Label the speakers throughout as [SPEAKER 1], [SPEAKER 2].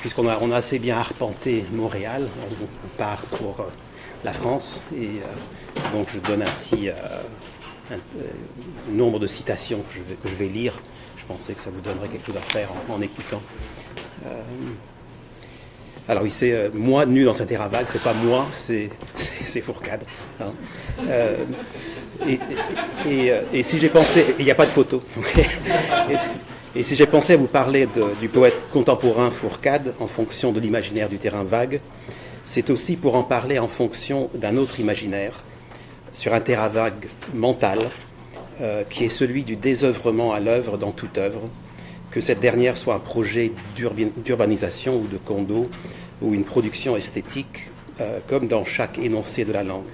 [SPEAKER 1] puisqu'on a assez bien arpenté Montréal, on part pour la France, et donc je donne un nombre de citations que je vais lire. Je pensais que ça vous donnerait quelque chose à faire en écoutant. Alors oui, c'est moi nu dans un terrain vague, c'est pas moi, c'est Fourcade. Hein. Et si j'ai pensé, il n'y a pas de photo. Et si j'ai pensé à vous parler du poète contemporain Fourcade en fonction de l'imaginaire du terrain vague, c'est aussi pour en parler en fonction d'un autre imaginaire, sur un terrain vague mental, qui est celui du désœuvrement à l'œuvre dans toute œuvre, que cette dernière soit un projet d'urbanisation ou de condo, ou une production esthétique, comme dans chaque énoncé de la langue.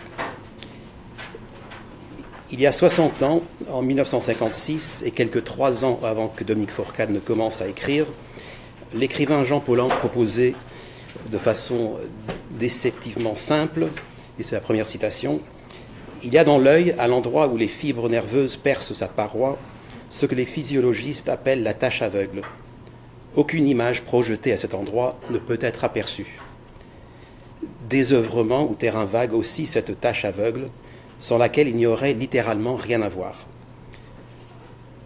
[SPEAKER 1] Il y a 60 ans, en 1956, et quelques 3 ans avant que Dominique Fourcade ne commence à écrire, l'écrivain Jean Paulhan proposait de façon déceptivement simple, et c'est la première citation, « Il y a dans l'œil, à l'endroit où les fibres nerveuses percent sa paroi, ce que les physiologistes appellent la tache aveugle. Aucune image projetée à cet endroit ne peut être aperçue. Désœuvrement ou terrain vague aussi cette tache aveugle, sans laquelle il n'y aurait littéralement rien à voir.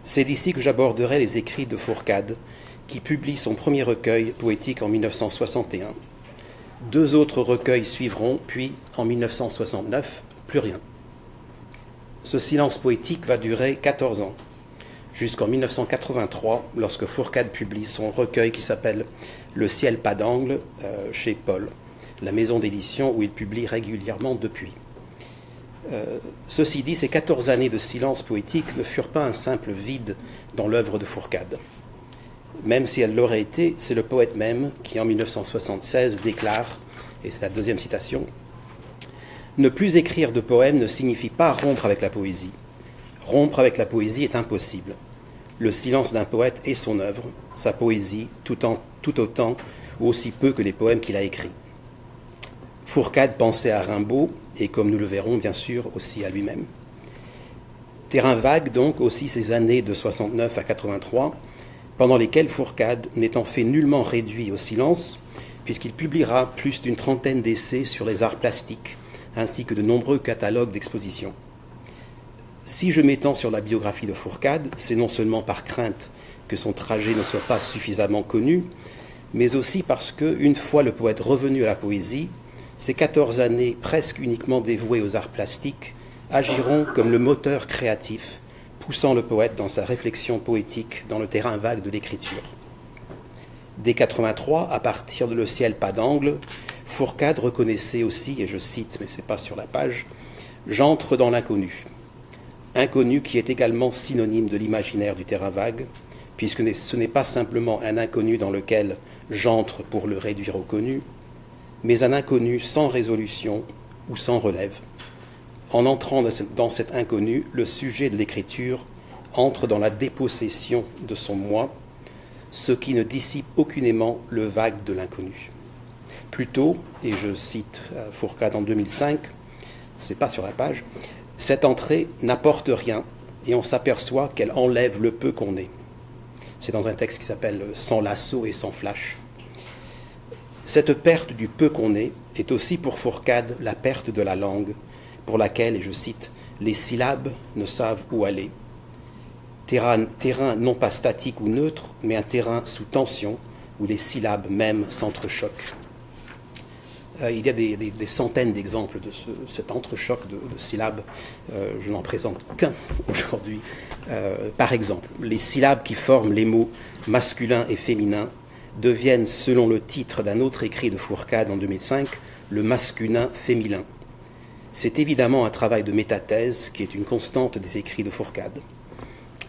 [SPEAKER 1] C'est d'ici que j'aborderai les écrits de Fourcade, qui publie son premier recueil poétique en 1961. 2 autres recueils suivront, puis en 1969, plus rien. Ce silence poétique va durer 14 ans, jusqu'en 1983, lorsque Fourcade publie son recueil qui s'appelle « Le ciel pas d'angle » chez Paul, la maison d'édition où il publie régulièrement depuis. Ceci dit, ces 14 années de silence poétique ne furent pas un simple vide dans l'œuvre de Fourcade. Même si elle l'aurait été, c'est le poète même qui, en 1976, déclare, et c'est la deuxième citation, « Ne plus écrire de poèmes ne signifie pas rompre avec la poésie. Rompre avec la poésie est impossible. Le silence d'un poète est son œuvre, sa poésie, tout autant ou aussi peu que les poèmes qu'il a écrits. » Fourcade pensait à Rimbaud, et comme nous le verrons bien sûr aussi à lui-même. Terrain vague donc aussi ces années de 69 à 83, pendant lesquelles Fourcade n'étant fait nullement réduit au silence, puisqu'il publiera plus d'une trentaine d'essais sur les arts plastiques, ainsi que de nombreux catalogues d'expositions. Si je m'étends sur la biographie de Fourcade, c'est non seulement par crainte que son trajet ne soit pas suffisamment connu, mais aussi parce que, une fois le poète revenu à la poésie, ces 14 années presque uniquement dévouées aux arts plastiques agiront comme le moteur créatif, poussant le poète dans sa réflexion poétique dans le terrain vague de l'écriture. Dès 83, à partir de Le ciel pas d'angle, Fourcade reconnaissait aussi, et je cite, mais ce n'est pas sur la page, « J'entre dans l'inconnu ». Inconnu qui est également synonyme de l'imaginaire du terrain vague, puisque ce n'est pas simplement un inconnu dans lequel j'entre pour le réduire au connu, mais un inconnu sans résolution ou sans relève. En entrant dans cet inconnu, le sujet de l'écriture entre dans la dépossession de son moi, ce qui ne dissipe aucunément le vague de l'inconnu. Plutôt, et je cite Fourcade en 2005, c'est pas sur la page, cette entrée n'apporte rien et on s'aperçoit qu'elle enlève le peu qu'on est. C'est dans un texte qui s'appelle « Sans lasso et sans flash ». Cette perte du peu qu'on est aussi pour Fourcade la perte de la langue, pour laquelle, et je cite, « les syllabes ne savent où aller ». Terrain non pas statique ou neutre, mais un terrain sous tension, où les syllabes même s'entrechoquent. Il y a des centaines d'exemples de cet entrechoc de syllabes. Je n'en présente qu'un aujourd'hui. Par exemple, les syllabes qui forment les mots masculin et féminin deviennent, selon le titre d'un autre écrit de Fourcade en 2005, le masculin féminin. C'est évidemment un travail de métathèse qui est une constante des écrits de Fourcade.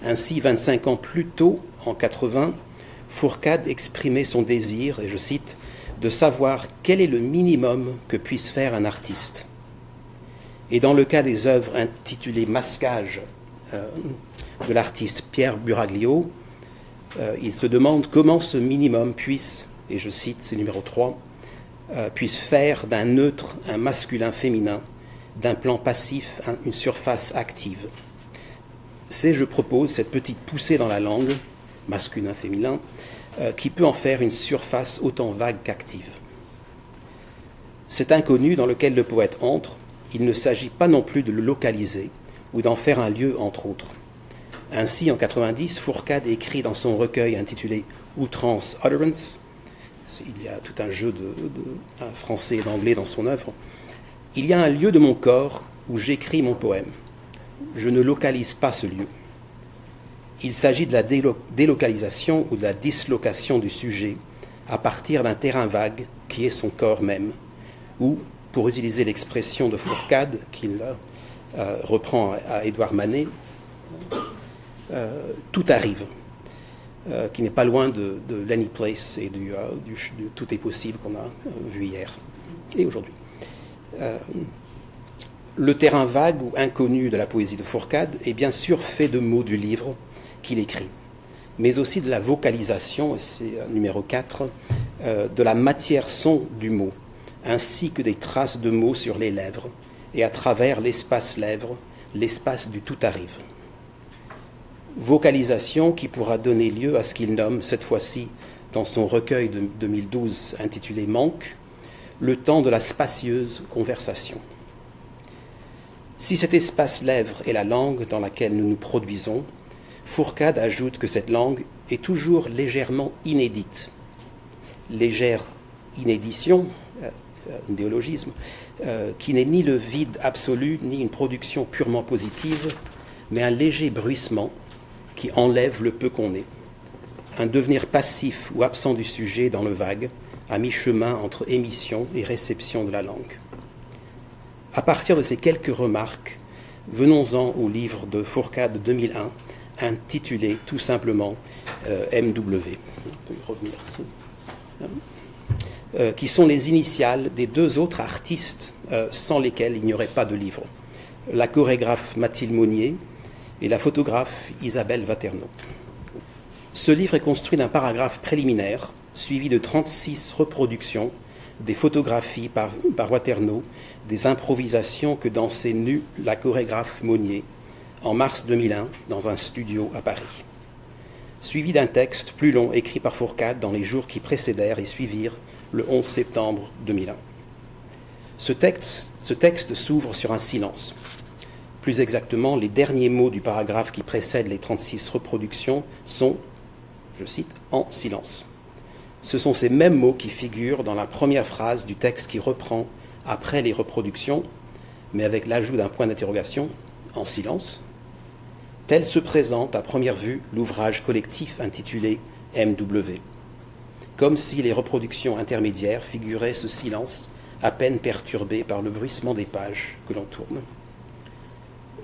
[SPEAKER 1] Ainsi, 25 ans plus tôt, en 80, Fourcade exprimait son désir, et je cite, de savoir quel est le minimum que puisse faire un artiste. Et dans le cas des œuvres intitulées Masquage de l'artiste Pierre Buraglio, il se demande comment ce minimum puisse, et je cite, c'est numéro 3, puisse faire d'un neutre un masculin féminin, d'un plan passif une surface active. C'est, je propose, cette petite poussée dans la langue, masculin-féminin, qui peut en faire une surface autant vague qu'active. Cet inconnu dans lequel le poète entre, il ne s'agit pas non plus de le localiser ou d'en faire un lieu entre autres. Ainsi, en 90, Fourcade écrit dans son recueil intitulé « Outrance Utterance », il y a tout un jeu de français et d'anglais dans son œuvre, « Il y a un lieu de mon corps où j'écris mon poème. Je ne localise pas ce lieu. Il s'agit de la délocalisation ou de la dislocation du sujet à partir d'un terrain vague qui est son corps même, ou, pour utiliser l'expression de Fourcade, qu'il reprend à Édouard Manet, tout arrive, qui n'est pas loin de l'Any Place et du Tout est possible qu'on a vu hier et aujourd'hui. Le terrain vague ou inconnu de la poésie de Fourcade est bien sûr fait de mots du livre qu'il écrit, mais aussi de la vocalisation, et c'est numéro 4, de la matière son du mot, ainsi que des traces de mots sur les lèvres et à travers l'espace lèvres, l'espace du tout arrive. Vocalisation qui pourra donner lieu à ce qu'il nomme, cette fois-ci, dans son recueil de 2012 intitulé « Manque », le temps de la spacieuse conversation. Si cet espace lèvres est la langue dans laquelle nous nous produisons, Fourcade ajoute que cette langue est toujours légèrement inédite. Légère inédition, un néologisme, qui n'est ni le vide absolu, ni une production purement positive, mais un léger bruissement qui enlève le peu qu'on est. Un devenir passif ou absent du sujet dans le vague, à mi-chemin entre émission et réception de la langue. À partir de ces quelques remarques, venons-en au livre de Fourcade de 2001, intitulé tout simplement MW. On peut y revenir ici. Qui sont les initiales des deux autres artistes sans lesquels il n'y aurait pas de livre. La chorégraphe Mathilde Monnier et la photographe Isabelle Waterneau. Ce livre est construit d'un paragraphe préliminaire, suivi de 36 reproductions, des photographies par Waterneau, des improvisations que dansait nue la chorégraphe Monnier en mars 2001 dans un studio à Paris. Suivi d'un texte plus long écrit par Fourcade dans les jours qui précédèrent et suivirent le 11 septembre 2001. Ce texte s'ouvre sur un silence. Plus exactement, les derniers mots du paragraphe qui précède les 36 reproductions sont, je cite, « en silence ». Ce sont ces mêmes mots qui figurent dans la première phrase du texte qui reprend, après les reproductions, mais avec l'ajout d'un point d'interrogation, « en silence ». Tel se présente à première vue l'ouvrage collectif intitulé « MW », comme si les reproductions intermédiaires figuraient ce silence à peine perturbé par le bruissement des pages que l'on tourne.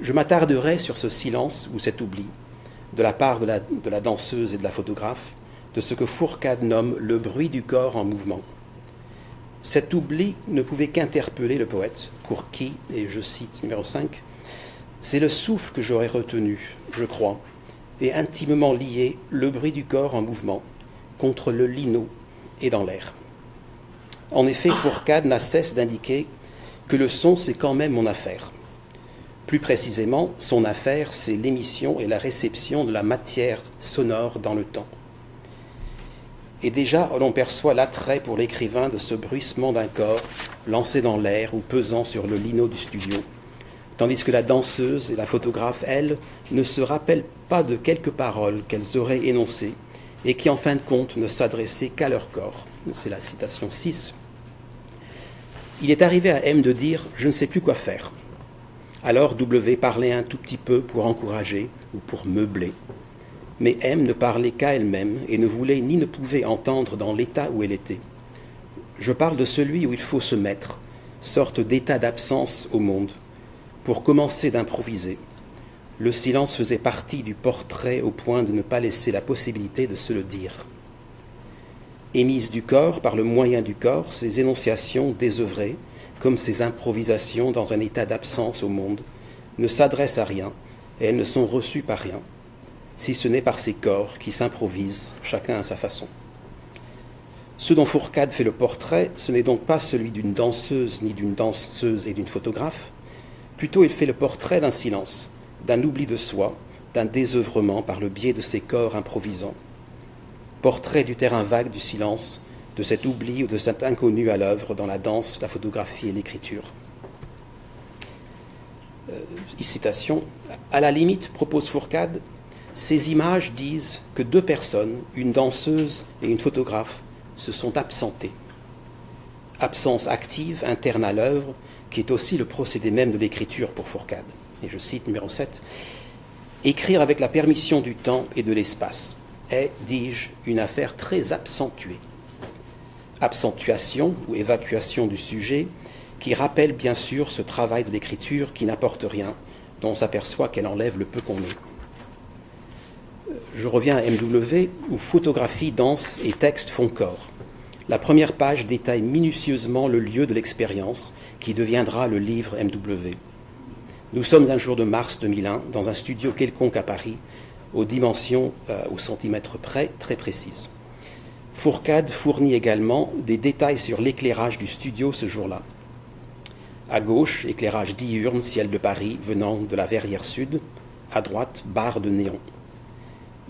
[SPEAKER 1] Je m'attarderai sur ce silence ou cet oubli, de la part de la danseuse et de la photographe, de ce que Fourcade nomme le bruit du corps en mouvement. Cet oubli ne pouvait qu'interpeller le poète, pour qui, et je cite numéro 5, « c'est le souffle que j'aurais retenu, je crois, et intimement lié le bruit du corps en mouvement contre le lino et dans l'air. » En effet, Fourcade n'a cesse d'indiquer que le son, c'est quand même mon affaire. Plus précisément, son affaire, c'est l'émission et la réception de la matière sonore dans le temps. Et déjà, l'on perçoit l'attrait pour l'écrivain de ce bruissement d'un corps lancé dans l'air ou pesant sur le lino du studio, tandis que la danseuse et la photographe, elles, ne se rappellent pas de quelques paroles qu'elles auraient énoncées et qui, en fin de compte, ne s'adressaient qu'à leur corps. C'est la citation 6. Il est arrivé à M de dire « je ne sais plus quoi faire ». Alors W parlait un tout petit peu pour encourager ou pour meubler. Mais M ne parlait qu'à elle-même et ne voulait ni ne pouvait entendre dans l'état où elle était. Je parle de celui où il faut se mettre, sorte d'état d'absence au monde, pour commencer d'improviser. Le silence faisait partie du portrait au point de ne pas laisser la possibilité de se le dire. Émises du corps par le moyen du corps, ces énonciations désœuvrées, comme ces improvisations dans un état d'absence au monde, ne s'adressent à rien et elles ne sont reçues par rien, si ce n'est par ces corps qui s'improvisent, chacun à sa façon. Ce dont Fourcade fait le portrait, ce n'est donc pas celui d'une danseuse, ni d'une danseuse et d'une photographe, plutôt il fait le portrait d'un silence, d'un oubli de soi, d'un désœuvrement par le biais de ces corps improvisants. portrait du terrain vague du silence, de cet oubli ou de cet inconnu à l'œuvre dans la danse, la photographie et l'écriture. Citation, « À la limite, propose Fourcade, ces images disent que deux personnes, une danseuse et une photographe, se sont absentées. Absence active, interne à l'œuvre, qui est aussi le procédé même de l'écriture pour Fourcade. » Et je cite numéro 7. « Écrire avec la permission du temps et de l'espace est, dis-je, une affaire très accentuée. Accentuation ou évacuation du sujet qui rappelle bien sûr ce travail de l'écriture qui n'apporte rien, dont on s'aperçoit qu'elle enlève le peu qu'on est. » Je reviens à MW, où photographie, danse et texte font corps. La première page détaille minutieusement le lieu de l'expérience qui deviendra le livre MW. Nous sommes un jour de mars 2001 dans un studio quelconque à Paris, aux dimensions au centimètre près très précises. Fourcade fournit également des détails sur l'éclairage du studio ce jour-là. À gauche, éclairage diurne, ciel de Paris venant de la verrière sud. À droite, barre de néon.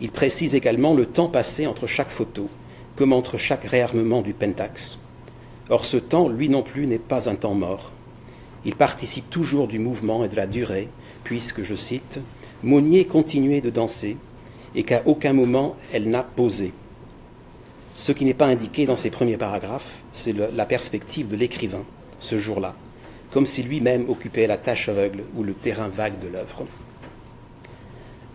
[SPEAKER 1] Il précise également le temps passé entre chaque photo, comme entre chaque réarmement du Pentax. Or ce temps, lui non plus, n'est pas un temps mort. Il participe toujours du mouvement et de la durée, puisque, je cite, « Monnier continuait de danser, et qu'à aucun moment elle n'a posé. » Ce qui n'est pas indiqué dans ces premiers paragraphes, c'est la perspective de l'écrivain, ce jour-là, comme si lui-même occupait la tâche aveugle ou le terrain vague de l'œuvre.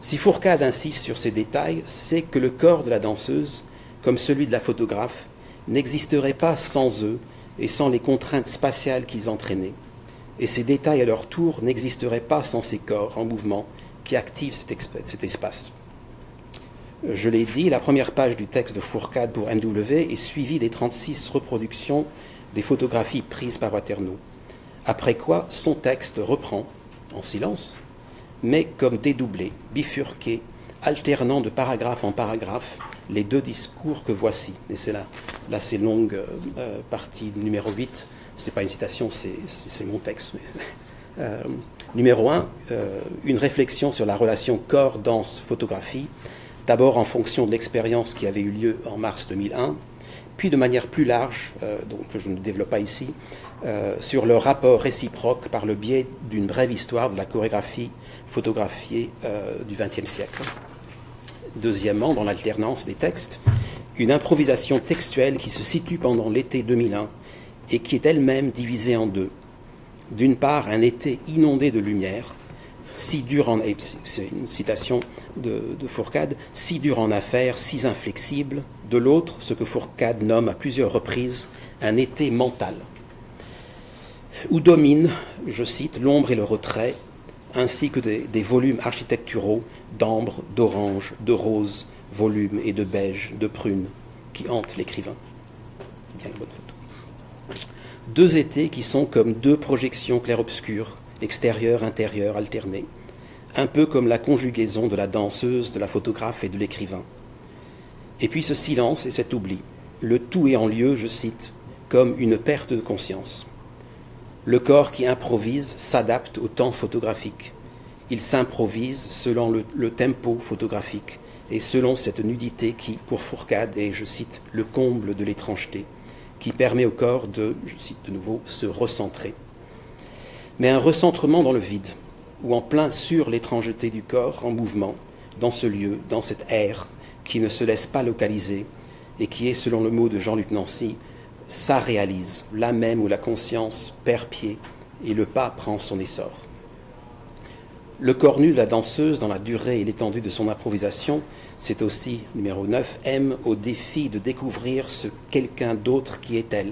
[SPEAKER 1] Si Fourcade insiste sur ces détails, c'est que le corps de la danseuse, comme celui de la photographe, n'existerait pas sans eux et sans les contraintes spatiales qu'ils entraînaient. Et ces détails, à leur tour, n'existeraient pas sans ces corps en mouvement qui activent cet espace. Je l'ai dit, la première page du texte de Fourcade pour MW est suivie des 36 reproductions des photographies prises par Waterloo. Après quoi, son texte reprend, en silence, mais comme dédoublé, bifurqué, alternant de paragraphe en paragraphe les deux discours que voici. Et c'est là c'est longue partie numéro 8. Ce n'est pas une citation, c'est mon texte. Numéro 1, une réflexion sur la relation corps, danse, photographie, d'abord en fonction de l'expérience qui avait eu lieu en mars 2001, puis de manière plus large, donc que je ne développe pas ici, sur le rapport réciproque par le biais d'une brève histoire de la chorégraphie photographiée du XXe siècle. Deuxièmement, dans l'alternance des textes, une improvisation textuelle qui se situe pendant l'été 2001 et qui est elle-même divisée en deux. D'une part, un été inondé de lumière, si dur en... c'est une citation de Fourcade, si dur en affaires, si inflexible. De l'autre, ce que Fourcade nomme à plusieurs reprises un été mental, où domine, je cite, l'ombre et le retrait, ainsi que des volumes architecturaux d'ambre, d'orange, de rose, volumes et de beige, de prune, qui hantent l'écrivain. C'est bien la bonne photo. Deux étés qui sont comme deux projections clair-obscur, extérieure, intérieure, alternées, un peu comme la conjugaison de la danseuse, de la photographe et de l'écrivain. Et puis ce silence et cet oubli, le tout est en lieu, je cite, comme une perte de conscience. Le corps qui improvise s'adapte au temps photographique. Il s'improvise selon le tempo photographique et selon cette nudité qui, pour Fourcade, est, je cite, le comble de l'étrangeté, qui permet au corps de, je cite de nouveau, se recentrer. Mais un recentrement dans le vide, ou en plein sur l'étrangeté du corps en mouvement, dans ce lieu, dans cette ère, qui ne se laisse pas localiser et qui est, selon le mot de Jean-Luc Nancy, ça réalise, là même où la conscience perd pied et le pas prend son essor. Le corps nu de la danseuse, dans la durée et l'étendue de son improvisation, c'est aussi, numéro 9, aime au défi de découvrir ce quelqu'un d'autre qui est elle,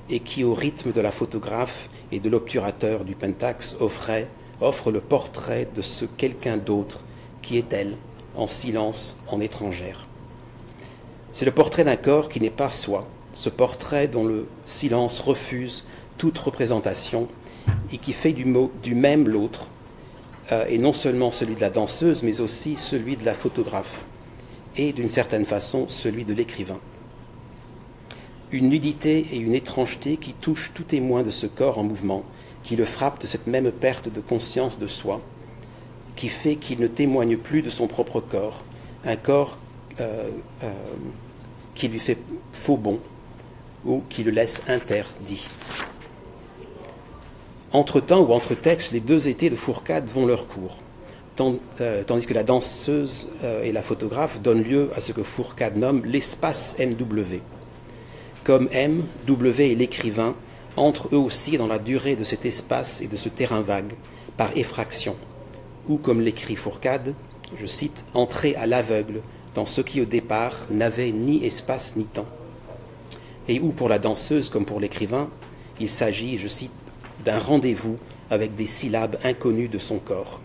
[SPEAKER 1] et qui, au rythme de la photographe et de l'obturateur du Pentax, offre le portrait de ce quelqu'un d'autre qui est elle, en silence, en étrangère. C'est le portrait d'un corps qui n'est pas soi, ce portrait dont le silence refuse toute représentation et qui fait du même l'autre, et non seulement celui de la danseuse, mais aussi celui de la photographe, et d'une certaine façon celui de l'écrivain. Une nudité et une étrangeté qui touchent tout témoin de ce corps en mouvement, qui le frappe de cette même perte de conscience de soi, qui fait qu'il ne témoigne plus de son propre corps, un corps qui lui fait faux bond ou qui le laisse interdit. Entre-temps ou entre textes, les deux étés de Fourcade vont leur cours, tandis que la danseuse et la photographe donnent lieu à ce que Fourcade nomme l'espace MW. Comme M, W et l'écrivain entrent eux aussi dans la durée de cet espace et de ce terrain vague, par effraction, ou comme l'écrit Fourcade, je cite, « entrer à l'aveugle dans ce qui au départ n'avait ni espace ni temps ». Et où pour la danseuse comme pour l'écrivain, il s'agit, je cite, d'un rendez-vous avec des syllabes inconnues de son corps.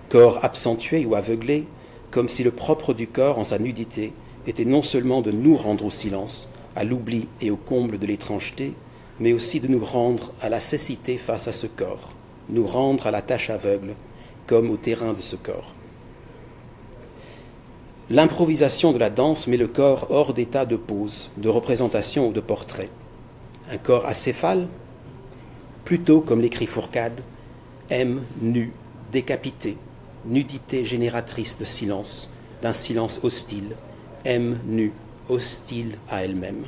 [SPEAKER 1] Corps accentué ou aveuglé, comme si le propre du corps en sa nudité était non seulement de nous rendre au silence, à l'oubli et au comble de l'étrangeté, mais aussi de nous rendre à la cécité face à ce corps, nous rendre à la tâche aveugle, comme au terrain de ce corps. L'improvisation de la danse met le corps hors d'état de pose, de représentation ou de portrait. Un corps acéphale, plutôt comme l'écrit Fourcade, M nu, décapité, nudité génératrice de silence, d'un silence hostile, M nu, hostile à elle-même.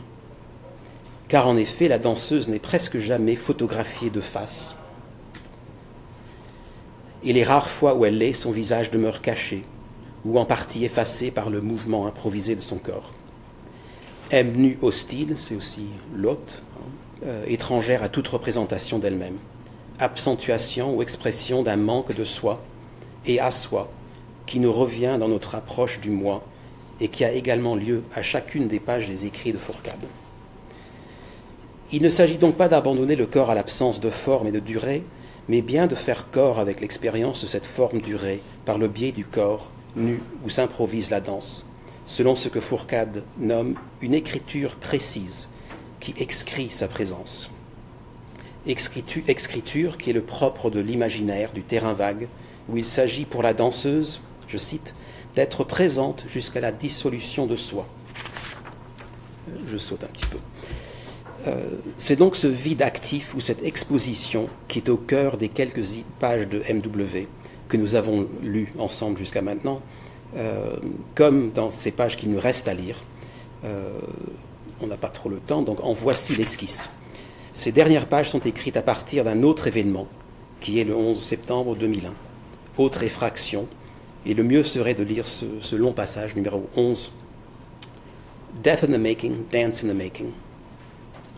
[SPEAKER 1] Car en effet, la danseuse n'est presque jamais photographiée de face. Et les rares fois où elle l'est, son visage demeure caché, ou en partie effacé par le mouvement improvisé de son corps. M nu hostile, c'est aussi l'hôte, étrangère à toute représentation d'elle-même, accentuation ou expression d'un manque de soi et à soi qui nous revient dans notre approche du moi et qui a également lieu à chacune des pages des écrits de Fourcade. Il ne s'agit donc pas d'abandonner le corps à l'absence de forme et de durée, mais bien de faire corps avec l'expérience de cette forme durée par le biais du corps nu où s'improvise la danse, selon ce que Fourcade nomme une écriture précise qui excrit sa présence. Écriture qui est le propre de l'imaginaire, du terrain vague, où il s'agit pour la danseuse, je cite, d'être présente jusqu'à la dissolution de soi. Je saute un petit peu. C'est donc ce vide actif ou cette exposition qui est au cœur des quelques pages de MW que nous avons lues ensemble jusqu'à maintenant, comme dans ces pages qu'il nous reste à lire. On n'a pas trop le temps, donc en voici l'esquisse. Ces dernières pages sont écrites à partir d'un autre événement, qui est le 11 septembre 2001. Autre effraction, et le mieux serait de lire ce long passage, numéro 11. Death in the making, dance in the making.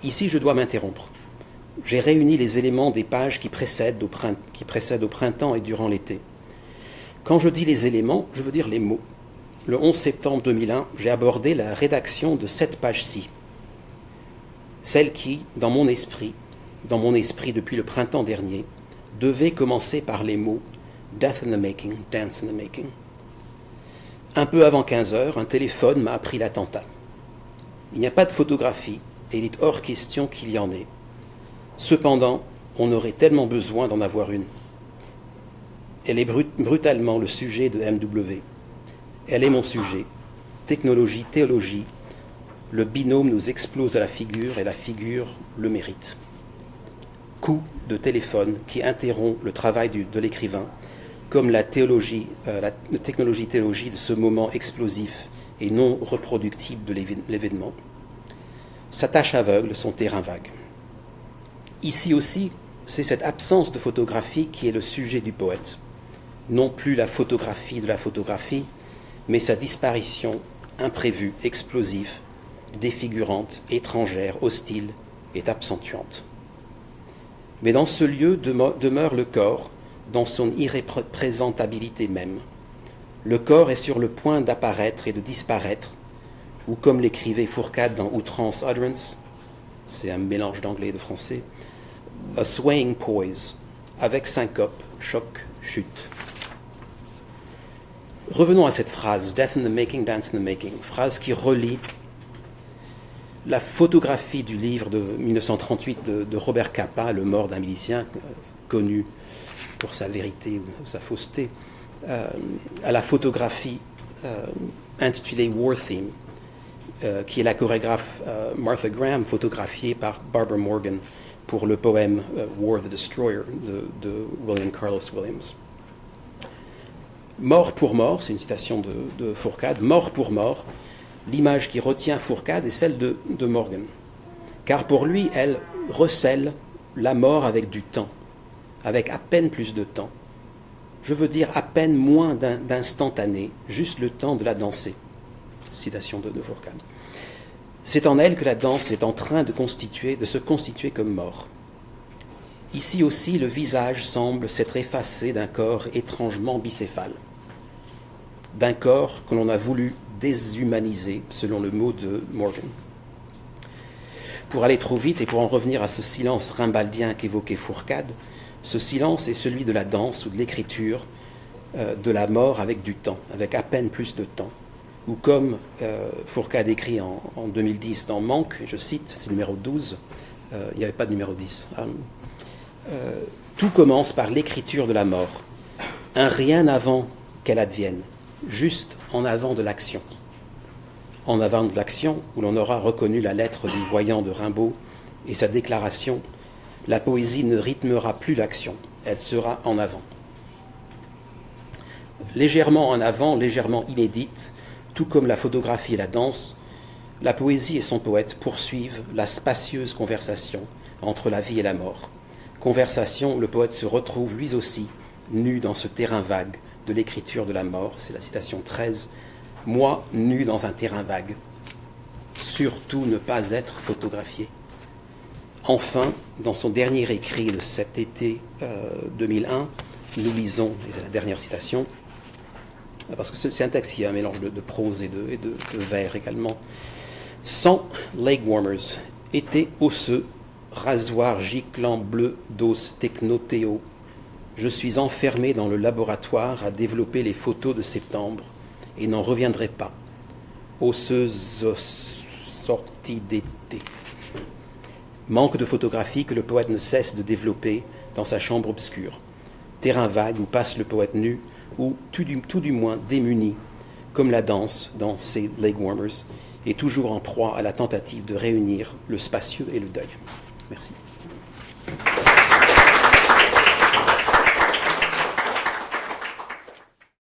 [SPEAKER 1] Ici, je dois m'interrompre. J'ai réuni les éléments des pages qui précèdent au printemps et durant l'été. Quand je dis les éléments, je veux dire les mots. Le 11 septembre 2001, j'ai abordé la rédaction de cette page-ci. Celle qui, dans mon esprit depuis le printemps dernier, devait commencer par les mots « Death in the making, dance in the making ». Un peu avant 15 heures, un téléphone m'a appris l'attentat. Il n'y a pas de photographie et il est hors question qu'il y en ait. Cependant, on aurait tellement besoin d'en avoir une. Elle est brutalement le sujet de MW. Elle est mon sujet. Technologie, théologie. Le binôme nous explose à la figure et la figure le mérite. Coup de téléphone qui interrompt le travail de l'écrivain, comme la technologie de ce moment explosif et non reproductible de l'événement. Sa tâche aveugle, son terrain vague. Ici aussi, c'est cette absence de photographie qui est le sujet du poète. Non plus la photographie de la photographie, mais sa disparition imprévue, explosive, défigurante, étrangère, hostile et absentuante. Mais dans ce lieu demeure le corps, dans son irreprésentabilité même. Le corps est sur le point d'apparaître et de disparaître, ou comme l'écrivait Fourcade dans Outrance Utterance, c'est un mélange d'anglais et de français, a swaying poise, avec syncope, choc, chute. Revenons à cette phrase, Death in the making, dance in the making, phrase qui relie la photographie du livre de 1938 de Robert Capa, Le mort d'un milicien, connu pour sa vérité ou sa fausseté, à la photographie intitulée War Theme, qui est la chorégraphe Martha Graham, photographiée par Barbara Morgan pour le poème War the Destroyer de William Carlos Williams. Mort pour mort, c'est une citation de Fourcade, mort pour mort, l'image qui retient Fourcade est celle de Morgan. Car pour lui, elle recèle la mort avec du temps, avec à peine plus de temps. Je veux dire à peine moins d'instantané, juste le temps de la danser. Citation de Fourcade. C'est en elle que la danse est en train de se constituer comme mort. Ici aussi, le visage semble s'être effacé d'un corps étrangement bicéphale, d'un corps que l'on a voulu déshumaniser, selon le mot de Morgan. Pour aller trop vite et pour en revenir à ce silence rimbaldien qu'évoquait Fourcade, ce silence est celui de la danse ou de l'écriture, de la mort avec du temps, avec à peine plus de temps. Ou comme Fourcade écrit en 2010 dans Manque, je cite, c'est le numéro 12, il n'y avait pas de numéro 10. Tout commence par l'écriture de la mort, un rien avant qu'elle advienne, juste en avant de l'action. En avant de l'action où l'on aura reconnu la lettre du voyant de Rimbaud et sa déclaration, la poésie ne rythmera plus l'action, elle sera en avant. Légèrement en avant, légèrement inédite, tout comme la photographie et la danse, la poésie et son poète poursuivent la spacieuse conversation entre la vie et la mort. Conversation où le poète se retrouve lui aussi nu dans ce terrain vague de l'écriture de la mort. C'est la citation 13. Moi, nu dans un terrain vague. Surtout ne pas être photographié. Enfin, dans son dernier écrit de cet été 2001, nous lisons, et c'est la dernière citation, parce que c'est un texte qui a un mélange de prose et de vers également. Sans leg warmers, été osseux, rasoir giclant bleu d'os technotéo, je suis enfermé dans le laboratoire à développer les photos de septembre et n'en reviendrai pas. Osseuse sortie d'été. Manque de photographie que le poète ne cesse de développer dans sa chambre obscure. Terrain vague où passe le poète nu, ou tout du moins démuni, comme la danse dans ses leg warmers, et toujours en proie à la tentative de réunir le spacieux et le deuil. Merci.